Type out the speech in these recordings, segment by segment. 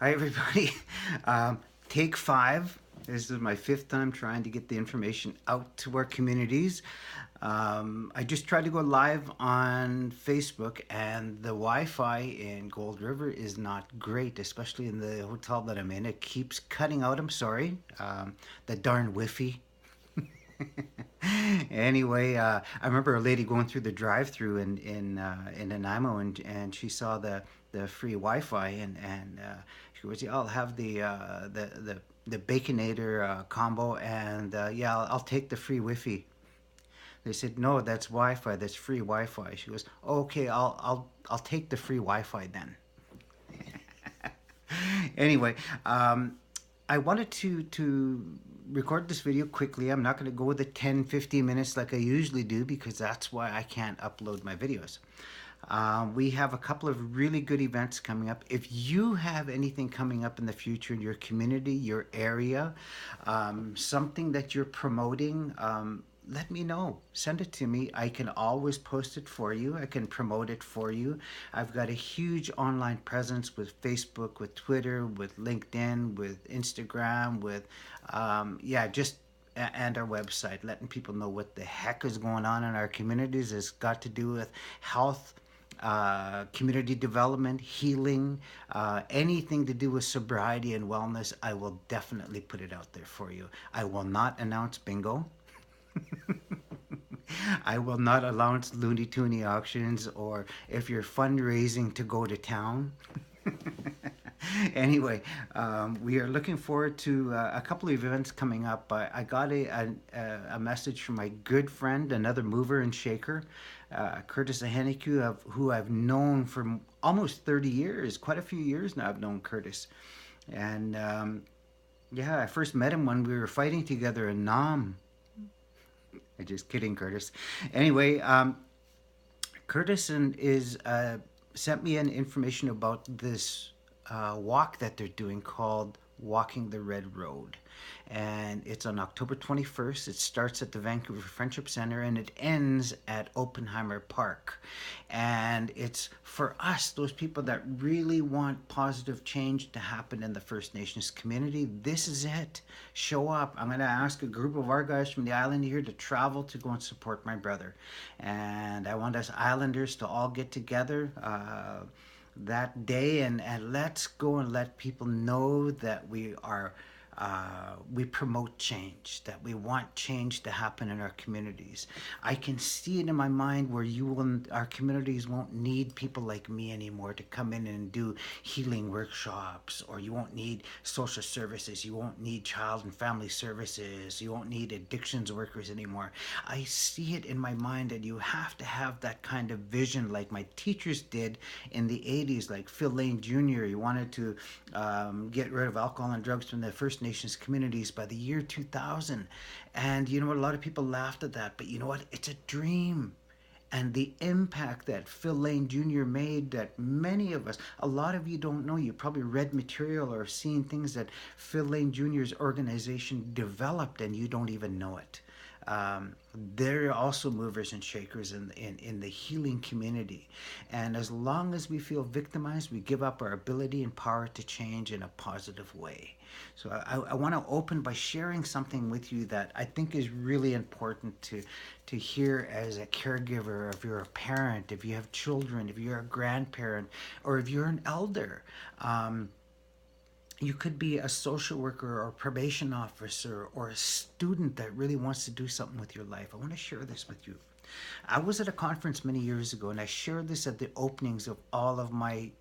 Hi, everybody. Take five. This is my fifth time trying to get the information out to our communities. I just tried to go live on Facebook, and the Wi Fi in Gold River is not great, especially in the hotel that I'm in. It keeps cutting out. I'm sorry. The darn Wi-Fi. Anyway, I remember a lady going through the drive-through in Nanaimo, and she saw the free Wi-Fi, and she goes, "Yeah, I'll have the Baconator combo, and yeah, I'll take the free Wi-Fi." They said, "No, that's Wi-Fi. That's free Wi-Fi." She goes, "Oh, okay, I'll take the free Wi-Fi then." Anyway, I wanted to record this video quickly. I'm not going to go with the 10-15 minutes like I usually do because that's why I can't upload my videos. We have a couple of really good events coming up. If you have anything coming up in the future in your community, your area, something that you're promoting, let me know. Send it to me. I can always post it for you. I can promote it for you. I've got a huge online presence with Facebook, with Twitter, with LinkedIn, with Instagram, with, yeah, just and our website, letting people know what the heck is going on in our communities. It's got to do with health, community development, healing, anything to do with sobriety and wellness. I will definitely put it out there for you. I will not announce bingo. I will not announce Looney Tooney auctions or if you're fundraising to go to town. Anyway, we are looking forward to a couple of events coming up. I got a message from my good friend, another mover and shaker, Curtis Aheniku, who I've known for almost 30 years, quite a few years now I've known Curtis. And yeah, I first met him when we were fighting together in Nam. I'm just kidding, Curtis. Anyway, Curtis is sent me an information about this walk that they're doing called Walking the Red Road. And it's on October 21st. It starts at the Vancouver Friendship Center and it ends at Oppenheimer Park. And it's for us, those people that really want positive change to happen in the First Nations community. This is it. Show up. I'm going to ask a group of our guys from the island here to travel to go and support my brother. And I want us islanders to all get together. That day and let's go and let people know that we promote change, that we want change to happen in our communities. I can see it in my mind where our communities won't need people like me anymore to come in and do healing workshops, or you won't need social services, you won't need child and family services, you won't need addictions workers anymore. I see it in my mind that you have to have that kind of vision like my teachers did in the 80s, like Phil Lane Jr. He wanted to get rid of alcohol and drugs from the First Nations communities by the year 2000. And you know what? A lot of people laughed at that, but you know what? It's a dream. And the impact that Phil Lane Jr. made, that many of us, a lot of you don't know. You probably read material or seen things that Phil Lane Jr.'s organization developed and you don't even know it. They're also movers and shakers in the healing community. And as long as we feel victimized, we give up our ability and power to change in a positive way. So I want to open by sharing something with you that I think is really important to hear as a caregiver, if you're a parent, if you have children, if you're a grandparent, or if you're an elder. You could be a social worker or probation officer or a student that really wants to do something with your life. I want to share this with you. I was at a conference many years ago and I shared this at the openings of all of my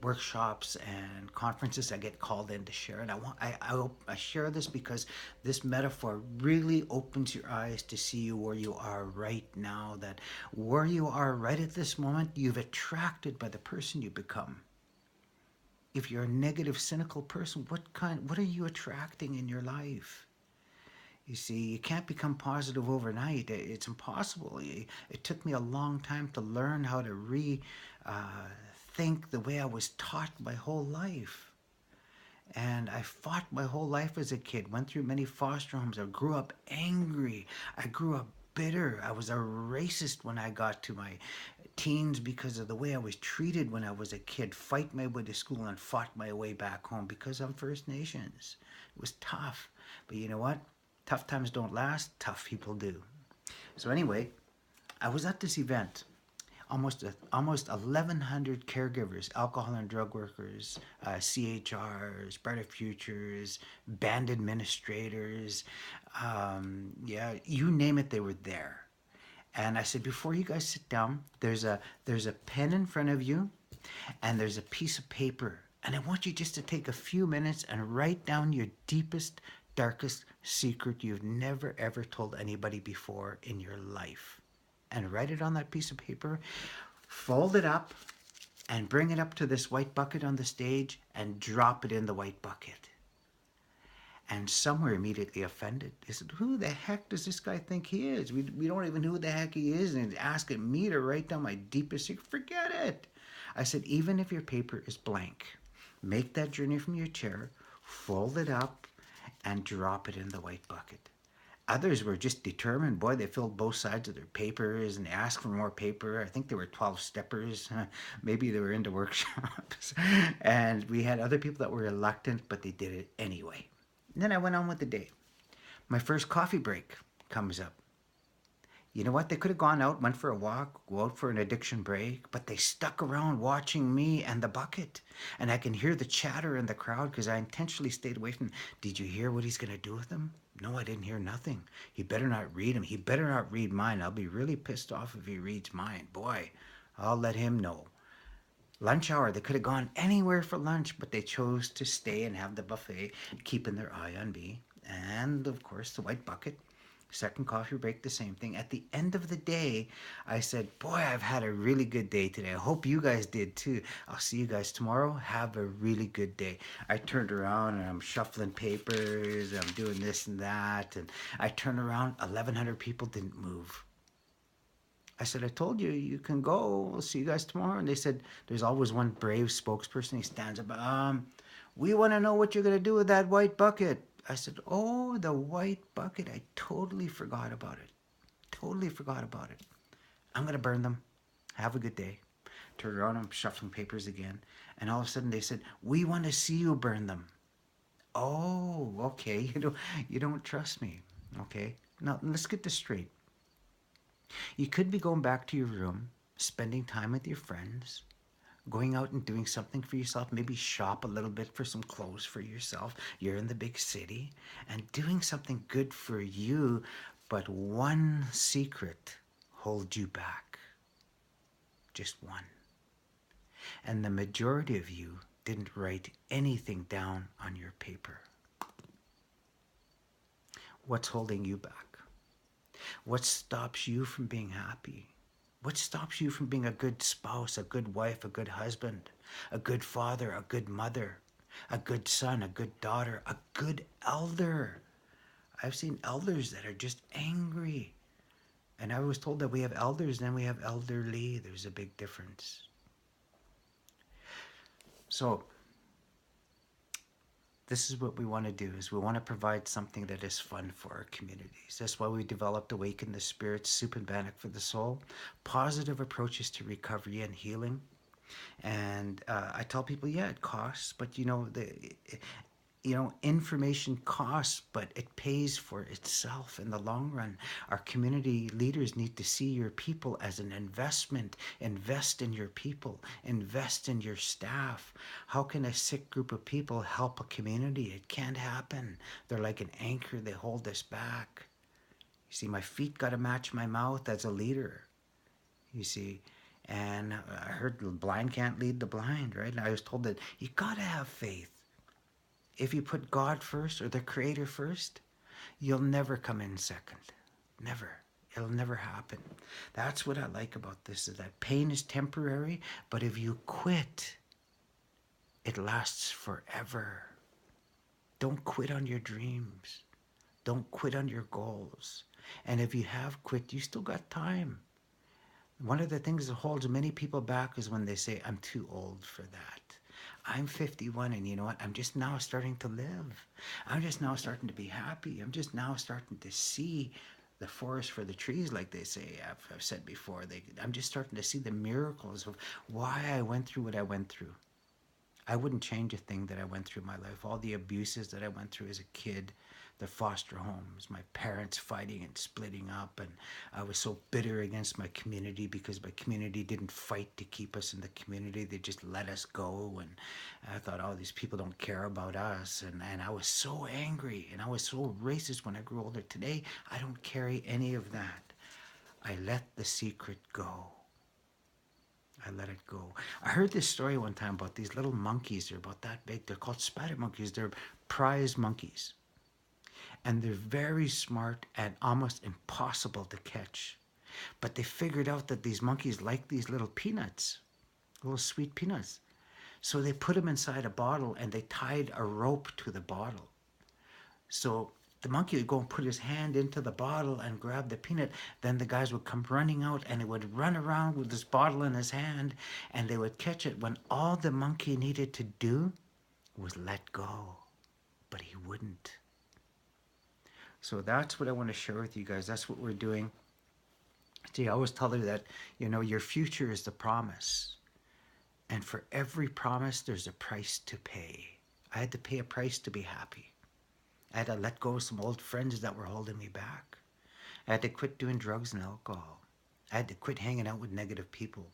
workshops and conferences I get called in to share. And I share this because this metaphor really opens your eyes to see you where you are right now, that where you are right at this moment, you've attracted by the person you become. If you're a negative, cynical person, what are you attracting in your life? You see, you can't become positive overnight. It's impossible. It took me a long time to learn how to think the way I was taught my whole life. And I fought my whole life as a kid, went through many foster homes. I grew up angry. I grew up bitter. I was a racist when I got to my teens because of the way I was treated when I was a kid, fight my way to school and fought my way back home because I'm First Nations. It was tough. But you know what? Tough times don't last, tough people do. So anyway, I was at this event. Almost 1,100 caregivers, alcohol and drug workers, CHRs, Brighter Futures, band administrators, yeah, you name it, they were there. And I said, before you guys sit down, there's a pen in front of you, and there's a piece of paper, and I want you just to take a few minutes and write down your deepest, darkest secret you've never ever told anybody before in your life, and write it on that piece of paper, fold it up, and bring it up to this white bucket on the stage and drop it in the white bucket. And some were immediately offended. They said, who the heck does this guy think he is? We don't even know who the heck he is, and he's asking me to write down my deepest secret. Forget it. I said, even if your paper is blank, make that journey from your chair, fold it up, and drop it in the white bucket. Others were just determined. Boy, they filled both sides of their papers and asked for more paper. I think there were 12 steppers. Maybe they were into workshops. And we had other people that were reluctant, but they did it anyway. And then I went on with the day. My first coffee break comes up. You know what? They could have gone out, went for a walk, go out for an addiction break, but they stuck around watching me and the bucket. And I can hear the chatter in the crowd because I intentionally stayed away from them. Did you hear what he's going to do with them? No, I didn't hear nothing. He better not read them. He better not read mine. I'll be really pissed off if he reads mine. Boy, I'll let him know. Lunch hour, they could have gone anywhere for lunch, but they chose to stay and have the buffet, keeping their eye on me. And, of course, the white bucket. Second coffee break, the same thing. At the end of the day, I said, boy, I've had a really good day today. I hope you guys did too. I'll see you guys tomorrow. Have a really good day. I turned around and I'm shuffling papers. I'm doing this and that. And I turned around, 1,100 people didn't move. I said, I told you, you can go. We'll see you guys tomorrow. And they said, there's always one brave spokesperson. He stands up. We want to know what you're going to do with that white bucket. I said, oh, the white bucket. I totally forgot about it. Totally forgot about it. I'm going to burn them. Have a good day. Turned around, I'm shuffling papers again. And all of a sudden they said, we want to see you burn them. Oh, okay. You don't trust me. Okay. Now, let's get this straight. You could be going back to your room, spending time with your friends, going out and doing something for yourself, maybe shop a little bit for some clothes for yourself. You're in the big city and doing something good for you, but one secret holds you back. Just one. And the majority of you didn't write anything down on your paper. What's holding you back? What stops you from being happy? What stops you from being a good spouse, a good wife, a good husband, a good father, a good mother, a good son, a good daughter, a good elder? I've seen elders that are just angry. And I was told that we have elders, then we have elderly. There's a big difference. So this is what we want to do, is we want to provide something that is fun for our communities. That's why we developed Awaken the Spirit, Soup and Bannock for the Soul, positive approaches to recovery and healing. And I tell people, yeah, it costs, but information costs, but it pays for itself in the long run. Our community leaders need to see your people as an investment. Invest in your people. Invest in your staff. How can a sick group of people help a community? It can't happen. They're like an anchor. They hold us back. You see, my feet got to match my mouth as a leader. You see, and I heard the blind can't lead the blind, right? And I was told that you got to have faith. If you put God first or the Creator first, you'll never come in second. Never. It'll never happen. That's what I like about this, is that pain is temporary, but if you quit, it lasts forever. Don't quit on your dreams. Don't quit on your goals. And if you have quit, you still got time. One of the things that holds many people back is when they say, I'm too old for that. I'm 51, and you know what? I'm just now starting to live. I'm just now starting to be happy. I'm just now starting to see the forest for the trees, like they say. I've said before. I'm just starting to see the miracles of why I went through what I went through. I wouldn't change a thing that I went through in my life. All the abuses that I went through as a kid, the foster homes, my parents fighting and splitting up, and I was so bitter against my community because my community didn't fight to keep us in the community. They just let us go, and I thought, oh, these people don't care about us, and I was so angry, and I was so racist when I grew older. Today, I don't carry any of that. I let the secret go. I let it go. I heard this story one time about these little monkeys. They're about that big. They're called spider monkeys. They're prize monkeys. And they're very smart and almost impossible to catch. But they figured out that these monkeys like these little peanuts, little sweet peanuts. So they put them inside a bottle and they tied a rope to the bottle. So the monkey would go and put his hand into the bottle and grab the peanut. Then the guys would come running out and he would run around with this bottle in his hand and they would catch it when all the monkey needed to do was let go. But he wouldn't. So that's what I want to share with you guys. That's what we're doing. See, I always tell her that, your future is the promise. And for every promise, there's a price to pay. I had to pay a price to be happy. I had to let go of some old friends that were holding me back. I had to quit doing drugs and alcohol. I had to quit hanging out with negative people.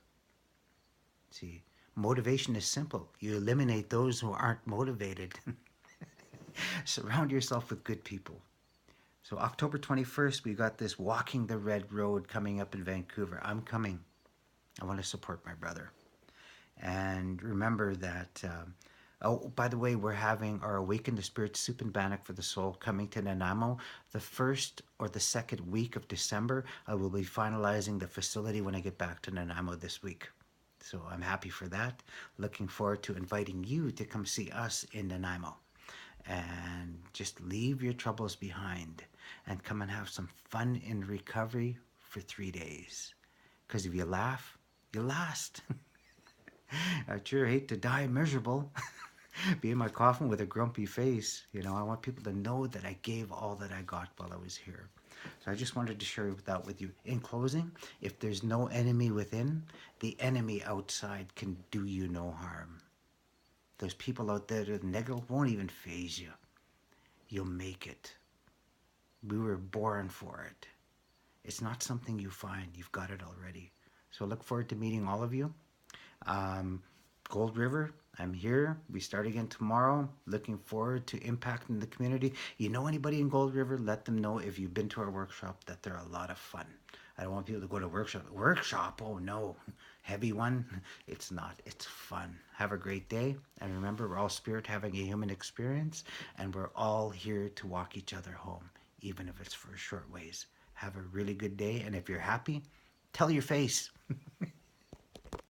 See, motivation is simple. You eliminate those who aren't motivated. Surround yourself with good people. So October 21st, we got this Walking the Red Road coming up in Vancouver. I'm coming. I want to support my brother. And remember that, oh, by the way, we're having our Awaken the Spirit Soup and Bannock for the Soul coming to Nanaimo the first or the second week of December. I will be finalizing the facility when I get back to Nanaimo this week. So I'm happy for that. Looking forward to inviting you to come see us in Nanaimo. And just leave your troubles behind and come and have some fun in recovery for 3 days. Because if you laugh, you last. I sure hate to die miserable. Be in my coffin with a grumpy face. I want people to know that I gave all that I got while I was here. So I just wanted to share that with you. In closing, if there's no enemy within, the enemy outside can do you no harm. Those people out there that are negative won't even faze you. You'll make it. We were born for it. It's not something you find. You've got it already. So I look forward to meeting all of you. Gold River, I'm here. We start again tomorrow. Looking forward to impacting the community. You know anybody in Gold River, let them know if you've been to our workshop that they're a lot of fun. I don't want people to go to workshop. Workshop? Oh no. Heavy one? It's not. It's fun. Have a great day. And remember, we're all spirit having a human experience. And we're all here to walk each other home, even if it's for a short ways. Have a really good day. And if you're happy, tell your face.